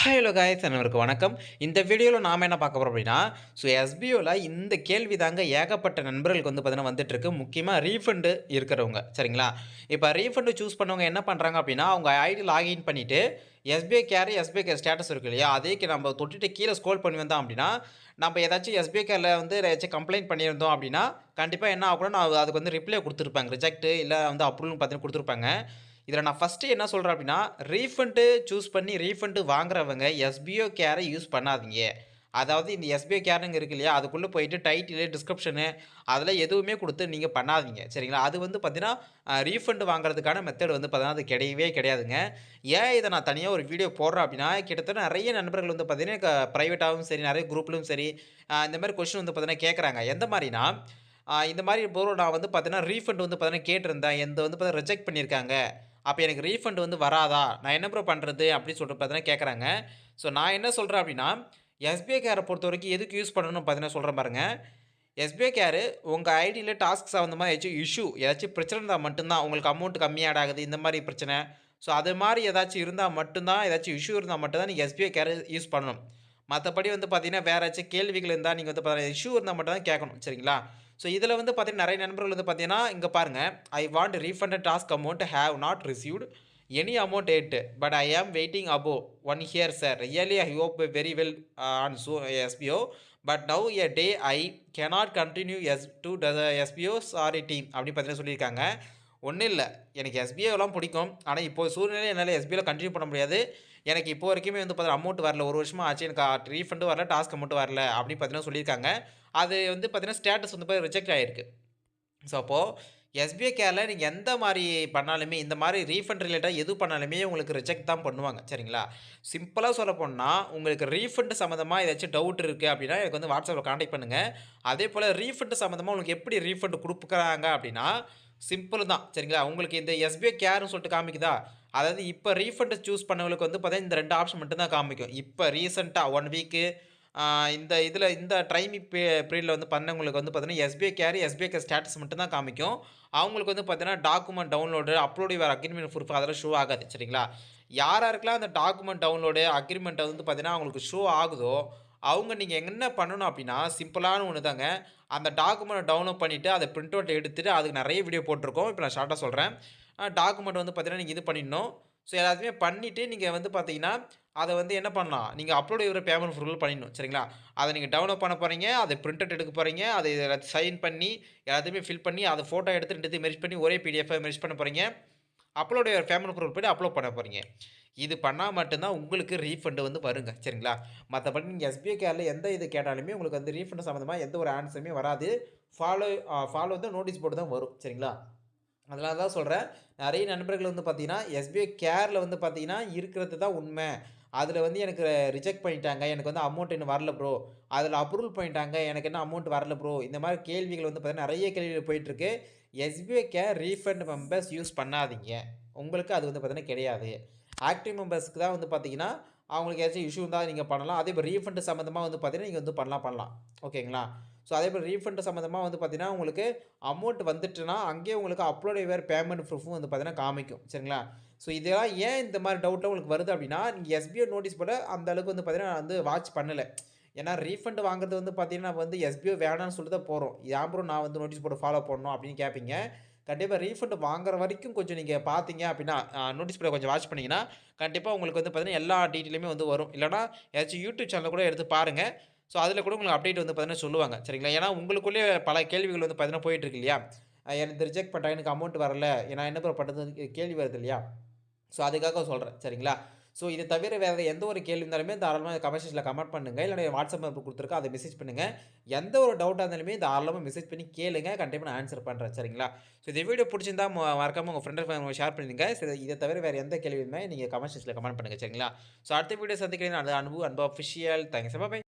Hello guys அனைவருக்கும் வணக்கம். இந்த வீடியோவில் நாம் என்ன பார்க்க போகிறோம் அப்படின்னா, எஸ்பிஓவில் இந்த கேள்வி தாங்க ஏகப்பட்ட நண்பர்களுக்கு வந்து பார்த்தீங்கன்னா வந்துட்டுருக்கு. முக்கியமாக ரீஃபண்டு இருக்கிறவங்க சரிங்களா? இப்போ ரீஃபண்டு சூஸ் பண்ணவங்க என்ன பண்ணுறாங்க அப்படின்னா, அவங்க ஐடி லாகின் பண்ணிவிட்டு SBI care, SBI care status இருக்கு இல்லையா? அதேக்கு நம்ம தொட்டுட்டு கீழே ஸ்க்ரோல் பண்ணி வந்தோம் அப்படின்னா, நம்ம ஏதாச்சும் எஸ்பிஐ கேரில் வந்து ஏதாச்சும் கம்ப்ளைண்ட் பண்ணியிருந்தோம் அப்படின்னா, கண்டிப்பாக என்ன ஆகும்னா, நான் அதுக்கு வந்து ரிப்ளை கொடுத்துருப்பாங்க. ரிஜெக்ட் இல்லை வந்து அப்ரூவல்னு பார்த்தீங்கன்னா கொடுத்துருப்பாங்க. இதில நான் ஃபர்ஸ்ட்டு என்ன சொல்றேன் அப்டின்னா, ரீஃபண்டு சூஸ் பண்ணி ரீஃபண்டு வாங்குறவங்க எஸ்பிஓ கேர யூஸ் பண்ணாதீங்க. அதாவது இந்த எஸ்பிஓ கேர்ன்னு இருக்கு இல்லையா? அதுக்குள்ள போயிட்டு டைட்டிலு, டிஸ்கிரிப்ஷனு அதெல்லாம் எதுவுமே குடுத்து நீங்க பண்ணாதீங்க. சரிங்களா? அது வந்து பார்த்தீங்கன்னா, ரீஃபண்ட் வாங்குறதுக்கான மெத்தட் வந்து பார்த்தீங்கன்னா, அது கிடையவே கிடையாதுங்க. ஏன் இத நான் தனியா ஒரு வீடியோ போடுறேன் அப்டின்னா, கிட்டத்தட்ட நெறைய நண்பர்கள் வந்து பார்த்தீங்கன்னா, பிரைவேட்டாவும் சரி, நெறைய குரூப்லயும் சரி, இந்த மாரி கொஸ்டின் வந்து பார்த்தீங்கன்னா கேட்கறாங்க. எந்த மாரினா, இந்த மாரி ப்ரோ நான் வந்து பார்த்தீங்கன்னா, ரீஃபண்ட் வந்து பார்த்தீங்கன்னா கேட்டிருந்தேன். என்து வந்து பார்த்தீங்கன்னா ரிஜெக்ட் பண்ணியிருக்காங்க. அப்ப எனக்கு ரீஃபண்ட் வந்து வராதா? நான் என்ன ப்ரோ பண்றது? அப்டின்னு சொல்லிட்டு பார்த்தீங்கன்னா கேட்கறாங்க. நான் என்ன சொல்றேன் அப்டின்னா, எஸ்பிஐ கேர பொறுத்தவரைக்கும் எதுக்கு யூஸ் பண்ணணும்னு பார்த்தீங்கன்னா சொல்றேன் பாருங்க. எஸ்பிஐ கேரு உங்க ஐடியில டாஸ்க் சம்மந்தமா ஏதாச்சும் ஏதாச்சும் பிரச்சனை இருந்தா மட்டும் தான் உங்களுக்கு அமௌண்ட் கம்மி ஆட் ஆகுது. இந்த மாரி பிரச்சனை. அது மாரி ஏதாச்சும் இருந்தா மட்டும் தான், ஏதாச்சும் இஷ்யூ இருந்தா மட்டும் தான் நீங்க எஸ்பிஐ கேர யூஸ் பண்ணணும். மத்தபடி வந்து பார்த்தீங்கன்னா, வேற ஏதாச்சும் கேள்விகள் இருந்தா நீங்க வந்து இஷ்யூ இருந்தா மட்டும் தான் கேட்கணும். சரிங்களா? இதில வந்து பார்த்தீங்கன்னா, நெறைய நண்பர்கள் வந்து பார்த்தீங்கன்னா, இங்க பாருங்க. I want refunded task amount have not received any amount yet. But I am waiting above 1 year sir. Really I hope very well on SPO. But now a day I cannot continue to the SPO sorry team அப்படின்னு பார்த்தீங்கன்னா சொல்லியிருக்காங்க. ஒண்ணும் இல்ல. எனக்கு எஸ்பிஐலாம் பிடிக்கும். ஆனா, இப்போ சூழ்நிலையில என்னால எஸ்பிஐல கன்டின்யூ பண்ண முடியாது. எனக்கு இப்போ வரைக்குமே வந்து பார்த்தீங்கன்னா, அமௌண்ட் வரல. 1 வருஷமா ஆச்சு. எனக்கு ரீஃபண்டும் வரல, டாஸ்க் அமௌண்ட்டும் வரல அப்படின்னு பார்த்தீங்கன்னா சொல்லியிருக்காங்க. அது வந்து பார்த்தீங்கன்னா, ஸ்டேட்டஸ் வந்து ரிஜெக்ட் ஆயிருக்கு. அப்போ எஸ்பிஐ கேர்ல நீங்க எந்த மாரி பண்ணாலுமே, இந்த மாரி ரீஃபண்ட் ரிலேட்டடா எது பண்ணாலுமே உங்களுக்கு ரிஜெக்ட் தான் பண்ணுவாங்க. சரிங்களா? சிம்பிளா சொல்லப்போனா, உங்களுக்கு ரீஃபண்ட் சம்மந்தமா ஏதாச்சும் டவுட் இருக்கு அப்டின்னா, எனக்கு வந்து WhatsAppல கான்டாக்ட் பண்ணுங்க. அதேபோல ரீஃபண்ட் சம்மந்தமா உங்களுக்கு எப்படி ரீஃபண்ட் குடுக்குறாங்க அப்டின்னா, சிம்பிள் தான். சரிங்களா? உங்களுக்கு இந்த எஸ்பிஐ கேர்ன்னு சொல்லிட்டு காமிக்குதா? அதாவது இப்ப ரீஃபண்ட் சூஸ் பண்ணவங்களுக்கு வந்து பார்த்தீங்கன்னா, இந்த 2 ஆப்ஷன் மட்டும் தான் காமிக்கும். இப்ப ரீசென்ட்டா 1 வீக்கு இந்த இதுல இந்த ட்ரைமி பீரியட்ல வந்து பண்ணவங்களுக்கு வந்து பார்த்தீங்கன்னா, SBI care, SBI care status மட்டும் தான் காமிக்கும். அவங்களுக்கு வந்து பார்த்தீங்கன்னா, document download, upload your agreement proof அதெல்லாம் ஷோ ஆகாது. சரிங்களா? யாருக்கெல்லாம் அந்த டாக்குமெண்ட் டவுன்லோடு, அக்ரீமெண்ட் வந்து பார்த்தீங்கன்னா, அவங்களுக்கு ஷோ ஆகுதோ, அவங்க நீங்க என்ன பண்ணணும் அப்டின்னா, சிம்பிளான ஒண்ணு தாங்க. அந்த டாக்குமெண்ட்ட டவுன்லோட் பண்ணிட்டு, அத பிரிண்ட் அவுட் எடுத்துட்டு, அதுக்கு நெறைய வீடியோ போட்டுருக்கோம். இப்ப நான் ஷார்ட்டா சொல்றேன். டாக்குமெண்ட் வந்து பார்த்தீங்கன்னா, நீங்க இது பண்ணிடணும். எல்லாத்தையுமே பண்ணிட்டு, நீங்க வந்து பார்த்தீங்கன்னா, அத வந்து என்ன பண்ணலாம், நீங்க அப்லோட் யுவர் பேமெண்ட் ப்ரூஃப் பண்ணிடணும். சரிங்களா? அத நீங்க டவுன்லோட் பண்ண போறீங்க. அத பிரிண்ட் அவுட் எடுக்க போறீங்க. அத சைன் பண்ணி, எல்லாத்தையுமே ஃபில் பண்ணி, அத ஃபோட்டோ எடுத்து 2த்தையும் மெர்ஜ் பண்ணி ஒரே பிடிஎஃப்பா மெர்ஜ் பண்ண போறீங்க. அப்லோட் யுவர் பேமெண்ட் ப்ரூஃப் பண்ணி அப்லோட் பண்ண போறீங்க. இது பண்ணா மட்டும் தான் உங்களுக்கு ரீஃபண்ட் வந்து வருங்க. சரிங்களா? மத்தபடி நீங்க எஸ்பிஐ கேர்ல எந்த இது கேட்டாலுமே உங்களுக்கு வந்து ரீஃபண்ட் சம்மந்தமா எந்த ஒரு ஆன்ஸருமே வராது. ஃபாலோ த நோட்டீஸ் போர்டு தான் வரும். சரிங்களா? அதனால தான் சொல்றேன். நெறைய நண்பர்கள் வந்து பார்த்தீங்கன்னா, எஸ்பிஐ கேர்ல வந்து பார்த்தீங்கன்னா, இருக்கிறது தான் உண்மை. அதில வந்து எனக்கு ரிஜெக்ட் பண்ணிட்டாங்க. எனக்கு வந்து அமௌண்ட் இன்னும் வரல ப்ரோ. அதில அப்ரூவல் பண்ணிட்டாங்க. எனக்கு இன்னும் அமௌண்ட் வரல ப்ரோ. இந்த மாரி கேள்விகள் வந்து பார்த்தீங்கன்னா, நெறைய கேள்விகள் போயிட்டுருக்கு. SBI care refund members use பண்ணாதீங்க. உங்களுக்கு அது வந்து பார்த்தீங்கன்னா கிடையாது. ஆக்டிவ் மெம்பர்ஸ்க்கு தான் வந்து பார்த்தீங்கன்னா, அவங்களுக்கு ஏதாச்சும் இஷ்யூ இருந்தா நீங்க பண்ணலாம். அதேமாரி ரீஃபண்ட் சம்மந்தமா வந்து பார்த்தீங்கன்னா, நீங்க வந்து பண்ணலாம். ஓகேங்களா? அதேமாரி ரீஃபண்ட் சம்மந்தமா வந்து பார்த்தீங்கன்னா, உங்களுக்கு அமௌண்ட் வந்துட்டுனா, அங்கேயே உங்களுக்கு அப்லோட் யுவர் பேமெண்ட் ப்ரூஃப்பும் வந்து பார்த்தீங்கன்னா காமிக்கும். சரிங்களா? இதெல்லாம் ஏன் இந்த மாரி டவுட்லாம் உங்களுக்கு வருது அப்டின்னா, நீங்க எஸ்பிஐ நோட்டீஸ் போர்ட அந்த அளவுக்கு வந்து பார்த்தீங்கன்னா, வந்து வாட்ச் பண்ணல. ஏன்னா ரீஃபண்ட் வாங்குறது வந்து பார்த்தீங்கன்னா, நம்ம வந்து எஸ்பிஐ வேணான்னு சொல்லிட்டு தான் போறோம். ஏன் ப்ரோ நான் வந்து நோட்டீஸ் போர்ட ஃபாலோ பண்ணணும் அப்டின்னு கேட்பீங்க. கண்டிப்பா ரீஃபண்ட் வாங்குற வரைக்கும் கொஞ்சம் நீங்க பார்த்தீங்க அப்டின்னா, நோட்டீஸ் போர்ட கொஞ்சம் வாட்ச் பண்ணீங்கன்னா, கண்டிப்பா உங்களுக்கு வந்து பார்த்தீங்கன்னா, எல்லா டீட்டெயிலுமே வந்து வரும். இல்லன்னா ஏதாச்சும் யூடியூப் சேனல கூட எடுத்து பாருங்க. அதில கூட உங்களுக்கு அப்டேட் வந்து பார்த்தீங்கன்னா சொல்லுவாங்க. சரிங்களா? ஏன்னா உங்களுக்குள்ளேயே பல கேள்விகள் வந்து பார்த்தீங்கன்னா போயிட்டு இருக்கு இல்லையா? எனக்கு ரிஜெக்ட் பண்ணிட்டாங்க. எனக்கு அமௌண்ட் வரல. நான் என்ன ப்ரோ பண்றதுன்னு கேள்வி வருது இல்லையா? அதுக்காக சொல்றேன். சரிங்களா? இத தவிர வேற எந்த ஒரு கேள்வி இருந்தாலுமே தாராளமா கமெண்ட் செக்ஷன்ல கமெண்ட் பண்ணுங்க. இல்லன்னா வாட்ஸ்அப் நம்பர் குடுத்துருக்கேன். அத மெசேஜ் பண்ணுங்க. எந்த ஒரு டவுட்டா இருந்தாலுமே தாராளமா மெசேஜ் பண்ணி கேளுங்க. கண்டிப்பா நான் ஆன்ஸர் பண்றேன். சரிங்களா? இந்த வீடியோ புடிச்சிருந்தா மறக்காம உங்க ஃப்ரெண்ட் அண்ட் ஃபேமிலிக்கு ஷேர் பண்ணிடுங்க. இத தவிர வேற எந்த கேள்வி இருந்தாலும் நீங்க கமெண்ட் செக்ஷன்ல கமெண்ட் பண்ணுங்க. சரிங்களா? அடுத்த வீடியோ சந்திக்கிறேன். அது அன்பு அன்பு அஃபிஷியல். தேங்க்ஸ். பை.